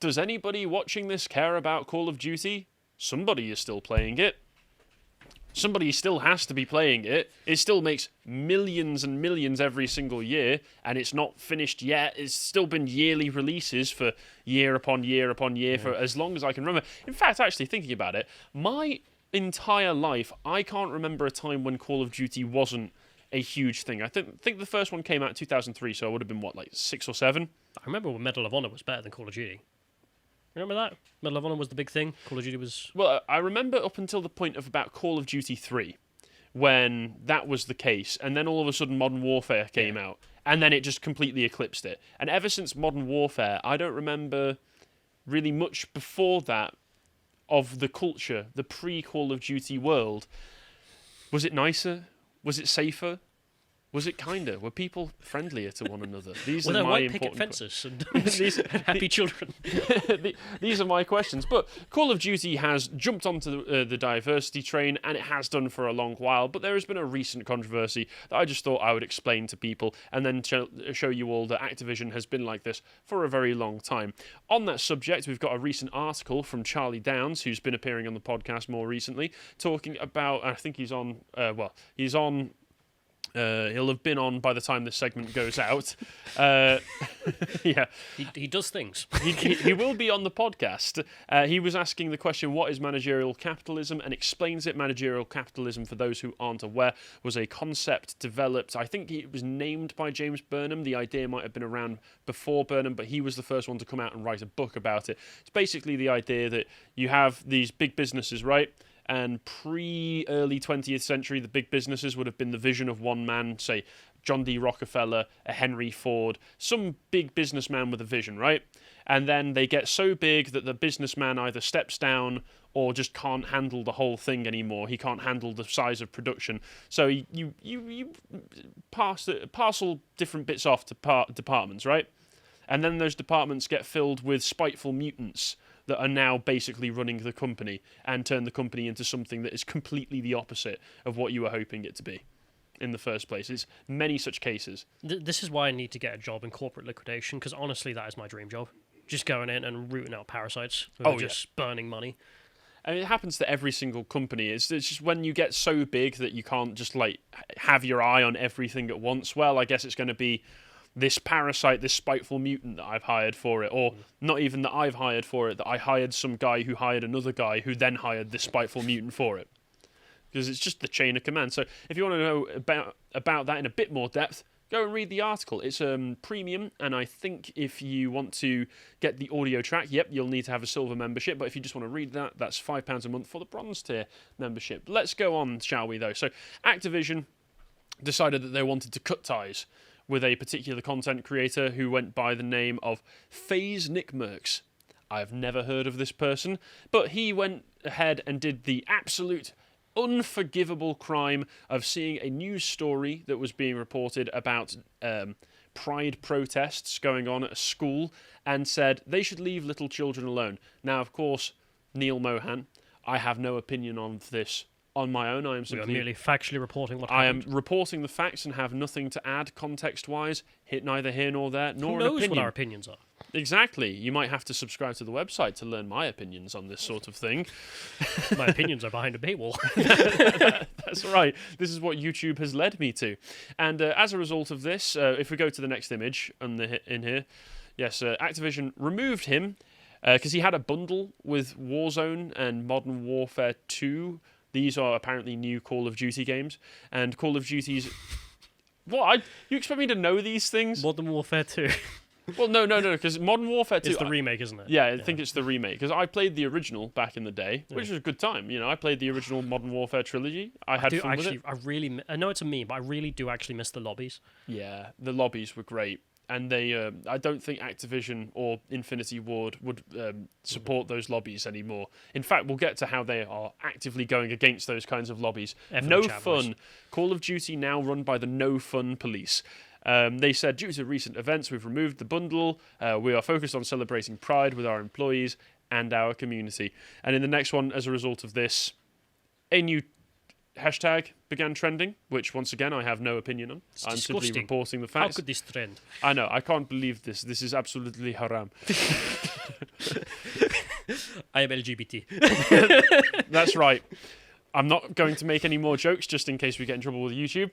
Does anybody watching this care about Call of Duty? Somebody is still playing it. Somebody still has to be playing it. It still makes millions and millions every single year, and it's not finished yet. It's still been yearly releases for year upon year upon year for as long as I can remember. In fact, actually thinking about it, my entire life, I can't remember a time when Call of Duty wasn't a huge thing. I think the first one came out in 2003, so I would have been, 6 or 7? I remember when Medal of Honor was better than Call of Duty. Remember that? Medal of Honor was the big thing. Call of Duty was... Well, I remember up until the point of about Call of Duty 3, when that was the case, and then all of a sudden Modern Warfare came out, and then it just completely eclipsed it. And ever since Modern Warfare, I don't remember really much before that of the culture, the pre-Call of Duty world. Was it nicer? Was it safer? Was it kinder? Were people friendlier to one another? These Were are there my white picket important fences and happy children? These are my questions. But Call of Duty has jumped onto the diversity train, and it has done for a long while. But there has been a recent controversy that I just thought I would explain to people and then show you all that Activision has been like this for a very long time. On that subject, we've got a recent article from Charlie Downs, who's been appearing on the podcast more recently, talking about, I think he's on, he'll have been on by the time this segment goes out. Yeah. He does things. He will be on the podcast. He was asking the question, what is managerial capitalism? And explains it. Managerial capitalism, for those who aren't aware, was a concept developed, I think it was named by James Burnham. The idea might have been around before Burnham, but he was the first one to come out and write a book about it. It's basically the idea that you have these big businesses, right? And pre-early 20th century, the big businesses would have been the vision of one man, say John D. Rockefeller, a Henry Ford, some big businessman with a vision, right? And then they get so big that the businessman either steps down or just can't handle the whole thing anymore. He can't handle the size of production. So you parcel different bits off to departments, right? And then those departments get filled with spiteful mutants that are now basically running the company and turn the company into something that is completely the opposite of what you were hoping it to be in the first place. It's many such cases. This is why I need to get a job in corporate liquidation, because honestly, that is my dream job. Just going in and rooting out parasites who are just burning money. And it happens to every single company. It's just when you get so big that you can't just have your eye on everything at once. Well, I guess it's going to be this parasite, this spiteful mutant that I've hired for it, or not even that I've hired for it, that I hired some guy who hired another guy who then hired this spiteful mutant for it. Because it's just the chain of command. So if you want to know about that in a bit more depth, go and read the article. It's premium, and I think if you want to get the audio track, you'll need to have a silver membership, but if you just want to read that, that's £5 a month for the bronze tier membership. Let's go on, shall we, though? So Activision decided that they wanted to cut ties with a particular content creator who went by the name of FaZe Nick Merckx. I've never heard of this person, but he went ahead and did the absolute unforgivable crime of seeing a news story that was being reported about pride protests going on at a school and said they should leave little children alone. Now, of course, Neil Mohan, I have no opinion on this on my own. I am simply merely factually reporting what I happened. am reporting the facts and have nothing to add context-wise, neither here nor there, nor Who an knows opinion. what our opinions are? Exactly. You might have to subscribe to the website to learn my opinions on this sort of thing. My opinions are behind a paywall. That's right. This is what YouTube has led me to. And as a result of this, if we go to the next image in here, yes, Activision removed him because he had a bundle with Warzone and Modern Warfare 2. These are apparently new Call of Duty games, and Call of Duty's... What? You expect me to know these things? Modern Warfare 2. Well, no, because Modern Warfare 2... It's the remake, isn't it? Yeah, I think it's the remake, because I played the original back in the day, which was a good time. You know, I played the original Modern Warfare trilogy. I had fun with it. I know it's a meme, but I really do actually miss the lobbies. Yeah, the lobbies were great. And they, I don't think Activision or Infinity Ward would support those lobbies anymore. In fact, we'll get to how they are actively going against those kinds of lobbies. No fun. Call of Duty now run by the no fun police. They said, due to recent events, we've removed the bundle. We are focused on celebrating Pride with our employees and our community. And in the next one, as a result of this, a new hashtag began trending, which once again I have no opinion on. I'm simply disgusting. reporting the How facts. could this trend? I know, I can't believe this. This is absolutely haram. I am LGBT. That's right. I'm not going to make any more jokes just in case we get in trouble with YouTube.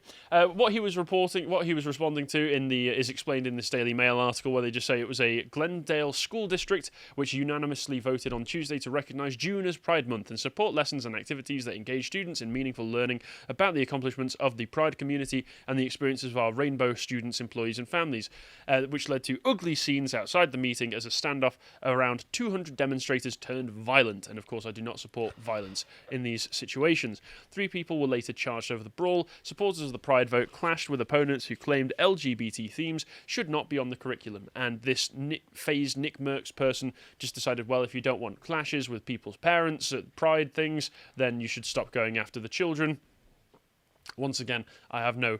What he was responding to is explained in this Daily Mail article, where they just say it was a Glendale school district which unanimously voted on Tuesday to recognise June as Pride Month and support lessons and activities that engage students in meaningful learning about the accomplishments of the Pride community and the experiences of our rainbow students, employees and families, which led to ugly scenes outside the meeting as a standoff around 200 demonstrators turned violent. And of course I do not support violence in these situations. 3 people were later charged over the brawl. Supporters of the Pride vote clashed with opponents who claimed LGBT themes should not be on the curriculum. And this phased Nick Merckx person just decided, well, if you don't want clashes with people's parents at Pride things, then you should stop going after the children. Once again, I have no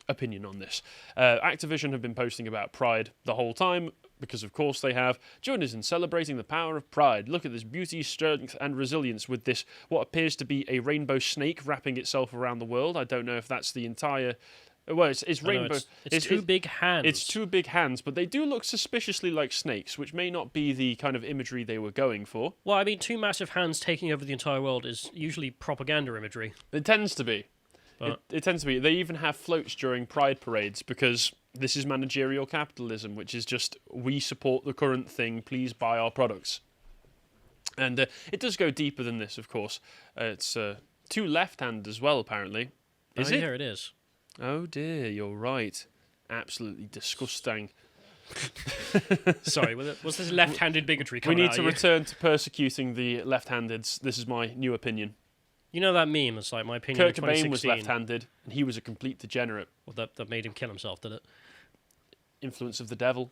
opinion on this. Activision have been posting about Pride the whole time, because of course they have. Join us in celebrating the power of Pride. Look at this beauty, strength and resilience with this, what appears to be a rainbow snake wrapping itself around the world. I don't know if that's the entire... Well, it's rainbow. It's two big hands. It's 2 big hands, but they do look suspiciously like snakes, which may not be the kind of imagery they were going for. Well, I mean, 2 massive hands taking over the entire world is usually propaganda imagery. It tends to be. It tends to be. They even have floats during Pride parades because this is managerial capitalism, which is just, we support the current thing, please buy our products. And it does go deeper than this, of course. It's 2 left-handed as well, apparently. Is it? Yeah, it is. Oh dear, you're right. Absolutely disgusting. Sorry, was this left-handed bigotry coming We need out to of you? return to persecuting the left-handeds. This is my new opinion. You know that meme? It's like my opinion. Kurt Cobain was left-handed, and he was a complete degenerate. Well, that made him kill himself, did it? Influence of the devil.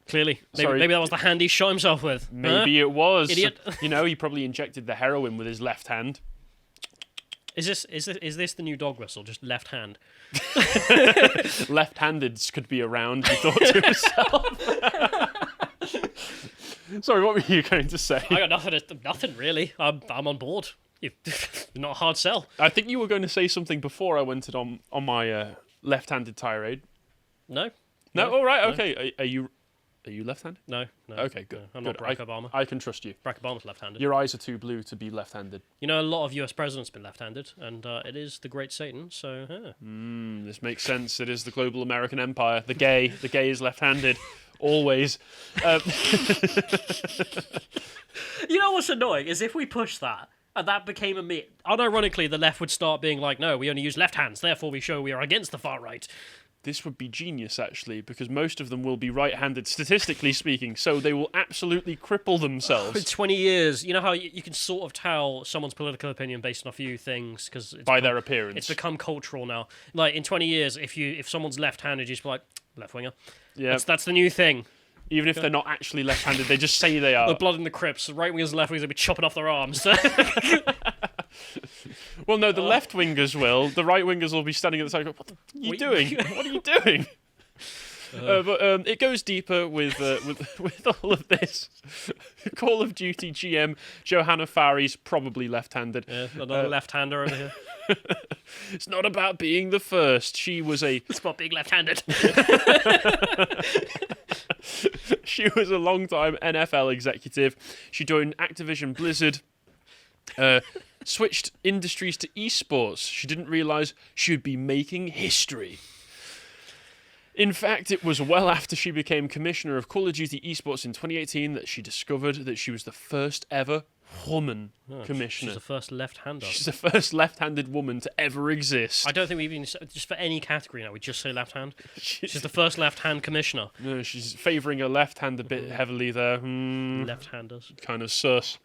Clearly. Sorry. Maybe that was the hand he shot himself with. Maybe it was. Idiot. You know, he probably injected the heroin with his left hand. Is this the new dog whistle? Just left hand. Left-handeds could be around, he thought to himself. Sorry, what were you going to say? I got nothing really. I'm on board. Not a hard sell. I think you were going to say something before I went on my left-handed tirade. No. No? All right, okay. Are you left-handed? No. Okay, good. No, I'm not Good. Barack Obama. I can trust you. Barack Obama's left-handed. Your eyes are too blue to be left-handed. You know, a lot of US presidents have been left-handed, and it is the Great Satan, so... This makes sense. It is the global American empire. The gay is left-handed. Always. You know what's annoying is if we push that, and that became a meme, unironically the left would start being like, no, we only use left hands, therefore we show we are against the far right. This would be genius, actually, because most of them will be right-handed, statistically speaking, so they will absolutely cripple For themselves 20 years, you know how you can sort of tell someone's political opinion based on a few things because by their appearance. It's become cultural now. Like in 20 years, if someone's left-handed, you just be like left-winger. Yeah. That's the new thing. Even if they're not actually left-handed, they just say they are. The blood in the crypts. Right-wingers and left-wingers will be chopping off their arms. Well, no, the left-wingers will. The right-wingers will be standing at the side. What are you doing? What are you doing? But it goes deeper with all of this. Call of Duty GM Johanna Fari's probably left-handed. Yeah, another left-hander over here. It's not about being the first. She was It's about being left-handed. She was a long-time NFL executive. She joined Activision Blizzard. Switched industries to esports. She didn't realise she would be making history. In fact, it was well after she became commissioner of Call of Duty esports in 2018 that she discovered that she was the first ever woman commissioner. She's the first left-hander. She's the first left-handed woman to ever exist. I don't think we've even... Just for any category now, we just say left-hand. She's the first left-hand commissioner. No, she's favouring her left hand a bit heavily there. Left-handers. Kind of sus.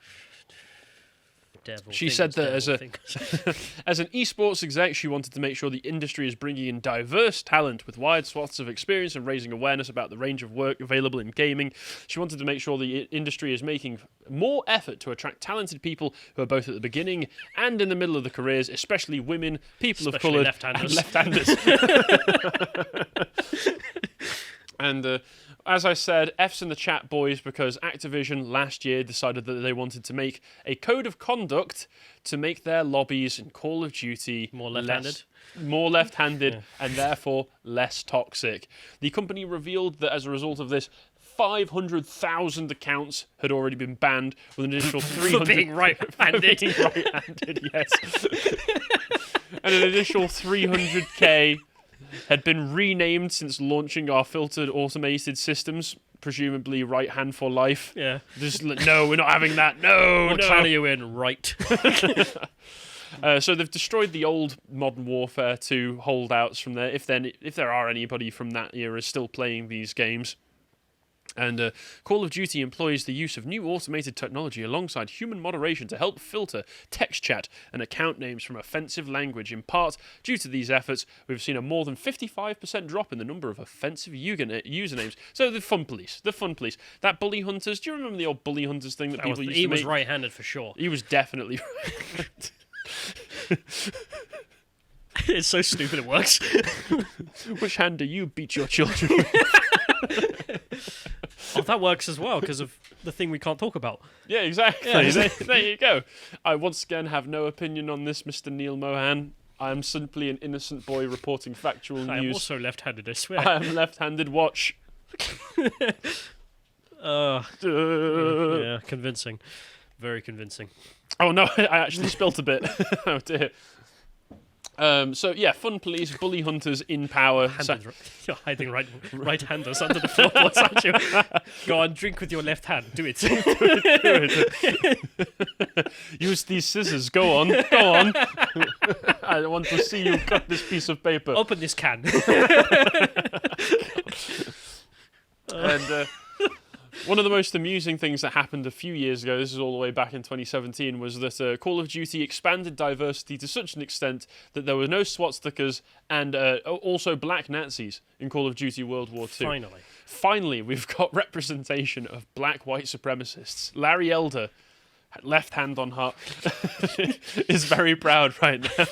Devil. She said that as an esports exec, she wanted to make sure the industry is bringing in diverse talent with wide swaths of experience and raising awareness about the range of work available in gaming. She wanted to make sure the industry is making more effort to attract talented people who are both at the beginning and in the middle of the careers, especially women, people of colour, and left-handers. And As I said, F's in the chat, boys, because Activision last year decided that they wanted to make a code of conduct to make their lobbies in Call of Duty More left-handed? more left-handed, and therefore less toxic. The company revealed that as a result of this, 500,000 accounts had already been banned, with an additional 300 For being right-handed. For being right-handed, yes. And an additional 300k had been renamed since launching our filtered automated systems, presumably right hand for life. Yeah. Just no, we're not having that. No, What no. clan are you in? Right. So they've destroyed the old Modern Warfare 2 holdouts from there, if there are anybody from that era still playing these games. And Call of Duty employs the use of new automated technology alongside human moderation to help filter text chat and account names from offensive language. In part, due to these efforts, we've seen a more than 55% drop in the number of offensive usernames. So the fun police. That bully hunters, do you remember the old bully hunters thing that people used to make? He was right-handed for sure. He was definitely right. It's so stupid it works. Which hand do you beat your children with? Oh, that works as well because of the thing we can't talk about. Yeah, exactly. Yeah. There you go. I once again have no opinion on this, Mr. Neil Mohan. I am simply an innocent boy reporting factual news. I am also left-handed, I swear. I am left-handed. Watch. Yeah, convincing. Very convincing. Oh no, I actually spilt a bit. Oh dear. So yeah, fun police, bully hunters in power. You're hiding right-handers under the floorboards, aren't you? Go on, drink with your left hand. Do it. Use these scissors. Go on. I want to see you cut this piece of paper. Open this can. And one of the most amusing things that happened a few years ago, this is all the way back in 2017, was that Call of Duty expanded diversity to such an extent that there were no swastikas and also black Nazis in Call of Duty World War II. Finally, we've got representation of black white supremacists. Larry Elder, left hand on heart, is very proud right now.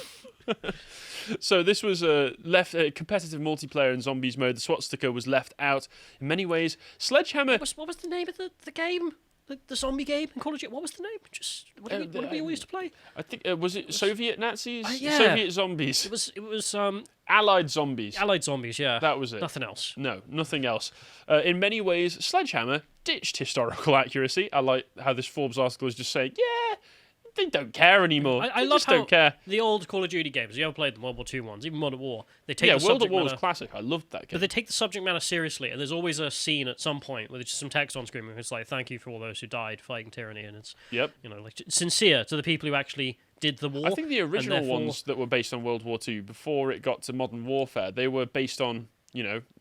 So this was a competitive multiplayer in zombies mode. The swastika was left out in many ways. Sledgehammer. What was the name of the game? The zombie game in Call of Duty? What was the name? What did we all used to play? I think was it Soviet Nazis? Yeah. Soviet zombies. It was Allied zombies. Allied zombies. Yeah. That was it. Nothing else. No, nothing else. In many ways, Sledgehammer ditched historical accuracy. I like how this Forbes article is just saying, yeah, they don't care anymore. I they love just how don't care. the old Call of Duty games, you ever played the World War II ones, even World at War, they take Yeah, the World at subject War matter, was classic. I loved that game. but they take the subject matter seriously, and there's always a scene at some point where there's just some text on screen where it's like, thank you for all those who died fighting tyranny, and it's like sincere to the people who actually did the war. I think the original therefore, ones that were based on World War II, before it got to Modern Warfare, they were based on,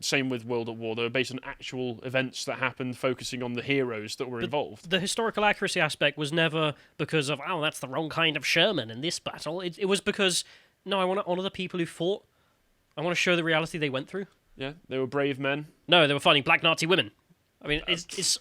same with World at War, they were based on actual events that happened, focusing on the heroes that were involved. The historical accuracy aspect was never because of, that's the wrong kind of Sherman in this battle. It was because, no, I want to honour the people who fought. I want to show the reality they went through. Yeah, they were brave men. No, they were fighting black Nazi women. I mean, it's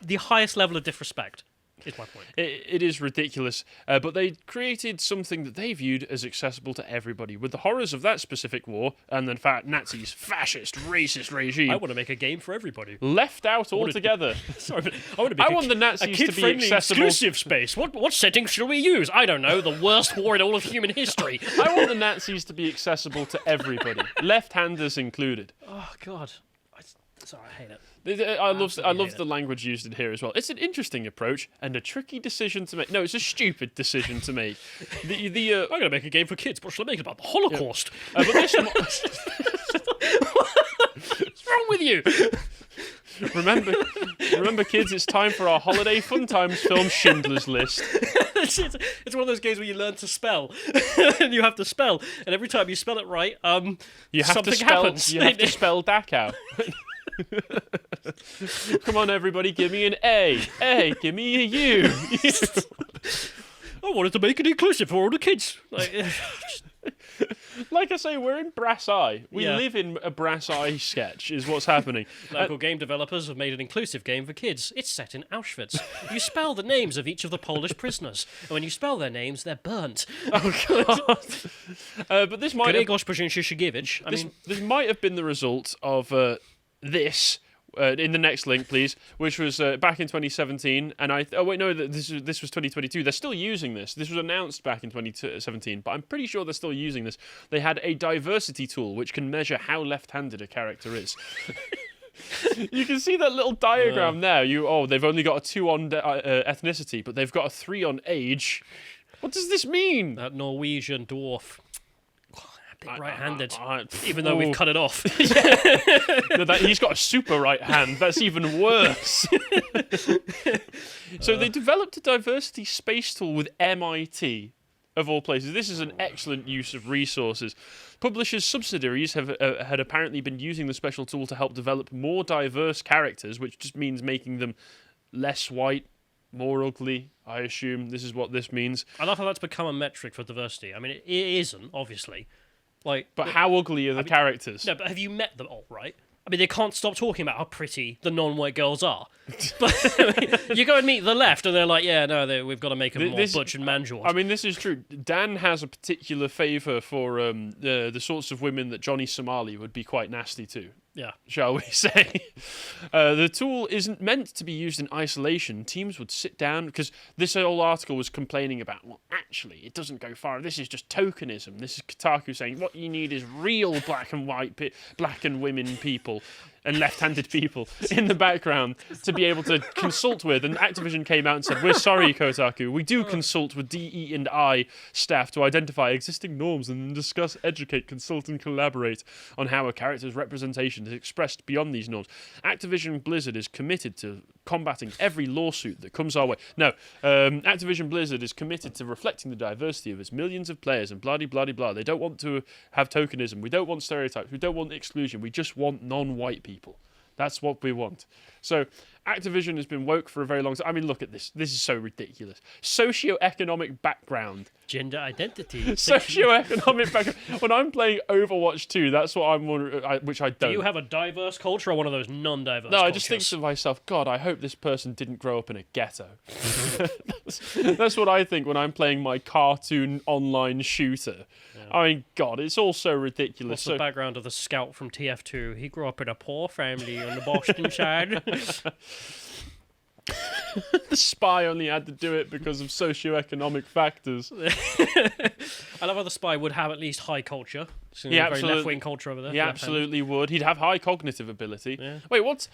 the highest level of disrespect. Is my point. It is ridiculous, but they created something that they viewed as accessible to everybody. With the horrors of that specific war, and in fact Nazis, fascist, racist regime, I want to make a game for everybody. Left out altogether. Sorry, but I want to make want the Nazis to be accessible. Exclusive space. What settings shall we use? I don't know. The worst war in all of human history. I want the Nazis to be accessible to everybody, left-handers included. Oh God. Sorry, I hate it. I love the language used in here as well. It's an interesting approach and a tricky decision to make. No, it's a stupid decision to make. I'm going to make a game for kids. What shall I make it about? The Holocaust. But this What's wrong with you? Remember, kids, it's time for our holiday fun times film Schindler's List. It's one of those games where you learn to spell, and you have to spell, and every time you spell it right, something happens. You have to spell Dachau. Come on, everybody, give me an A. A, give me a U. I wanted to make it inclusive for all the kids. Like I say, we're in Brass Eye. We live in a Brass Eye sketch, is what's happening. Local game developers have made an inclusive game for kids. It's set in Auschwitz. You spell the names of each of the Polish prisoners, and when you spell their names, they're burnt. Oh, God. But this might Grzegorz Brzezinski-Szygiewicz. This might have been the result of this in the next link, please, which was back in 2017. And this was 2022. They're still using this. This was announced back in 2017, but I'm pretty sure they're still using this. They had a diversity tool which can measure how left-handed a character is. You can see that little diagram there. They've only got a 2 on ethnicity, but they've got a 3 on age. What does this mean? That Norwegian dwarf. Right-handed, even though we've cut it off. He's got a super right hand. That's even worse. So they developed a diversity space tool with MIT, of all places. This is an excellent use of resources. Publishers' subsidiaries had apparently been using the special tool to help develop more diverse characters, which just means making them less white, more ugly. I assume this is what this means. I love how that's become a metric for diversity. I mean, it isn't, obviously. But how ugly are the characters? No, but have you met them all, right? I mean, they can't stop talking about how pretty the non-white girls are. But you go and meet the left, and they're like, yeah, no, we've got to make them more butch and man-jawed. I mean, this is true. Dan has a particular favour for the sorts of women that Johnny Somali would be quite nasty to. Yeah. Shall we say? The tool isn't meant to be used in isolation. Teams would sit down, because this whole article was complaining about, well, actually, it doesn't go far. This is just tokenism. This is Kotaku saying what you need is real black and women people and left-handed people in the background to be able to consult with. And Activision came out and said, we're sorry, Kotaku. We do consult with DE and I staff to identify existing norms and then discuss, educate, consult, and collaborate on how a character's representation is expressed beyond these norms. Activision Blizzard is committed to combating every lawsuit that comes our way. No, Activision Blizzard is committed to reflecting the diversity of its millions of players and blah-de-blah-de-blah. They don't want to have tokenism. We don't want stereotypes. We don't want exclusion. We just want non-white people. That's what we want. So Activision has been woke for a very long time. I mean, look at this. This is so ridiculous. Socioeconomic background. Gender identity. Socioeconomic background. When I'm playing Overwatch 2, that's what I'm wondering, which I don't. Do you have a diverse culture or one of those non-diverse cultures? I just think to myself, God, I hope this person didn't grow up in a ghetto. That's what I think when I'm playing my cartoon online shooter. Yeah. I mean, God, it's all so ridiculous. What's the background of the scout from TF2? He grew up in a poor family on the Boston side. The spy only had to do it because of socioeconomic factors. I love how the spy would have at least high culture. He absolutely, very left-wing culture over there. He absolutely would. He'd have high cognitive ability. Yeah. What's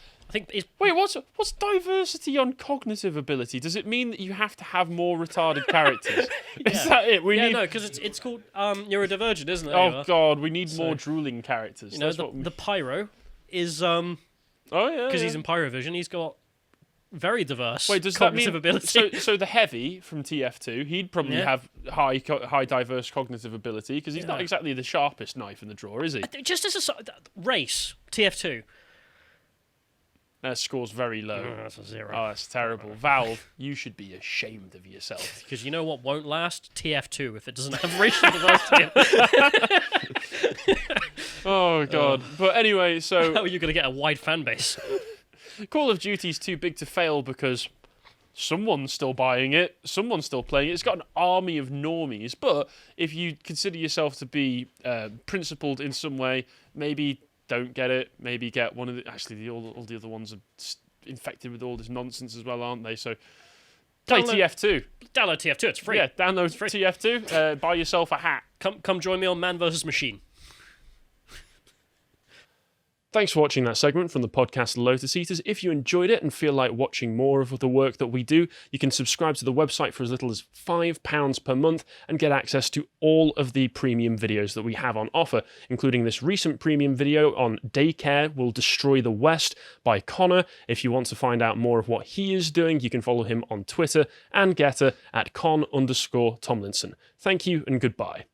diversity on cognitive ability? Does it mean that you have to have more retarded characters? Yeah. Is that it? No, because it's called neurodivergent, isn't it? Oh God, we need more drooling characters. You know, the Pyro is because he's in Pyrovision. He's got very diverse does cognitive that mean, ability. So the Heavy from TF2, he'd probably have high diverse cognitive ability because he's not exactly the sharpest knife in the drawer, is he? Just as a race, TF2. That score's very low. Oh, that's a 0. Oh, that's terrible. Valve, you should be ashamed of yourself. Because you know what won't last? TF2, if it doesn't have racial diversity. Oh, God. But anyway, so... How are you going to get a wide fan base? Call of Duty's too big to fail because someone's still buying it, someone's still playing it. It's got an army of normies, but if you consider yourself to be principled in some way, maybe don't get it, maybe get one of the... Actually, all the other ones are infected with all this nonsense as well, aren't they? So play TF2. Download TF2, it's free. Yeah, download TF2, buy yourself a hat. Come join me on Man vs. Machine. Thanks for watching that segment from the podcast Lotus Eaters. If you enjoyed it and feel like watching more of the work that we do, you can subscribe to the website for as little as £5 per month and get access to all of the premium videos that we have on offer, including this recent premium video on Daycare Will Destroy the West by Connor. If you want to find out more of what he is doing, you can follow him on Twitter and Getter at @Con_Tomlinson. Thank you and goodbye.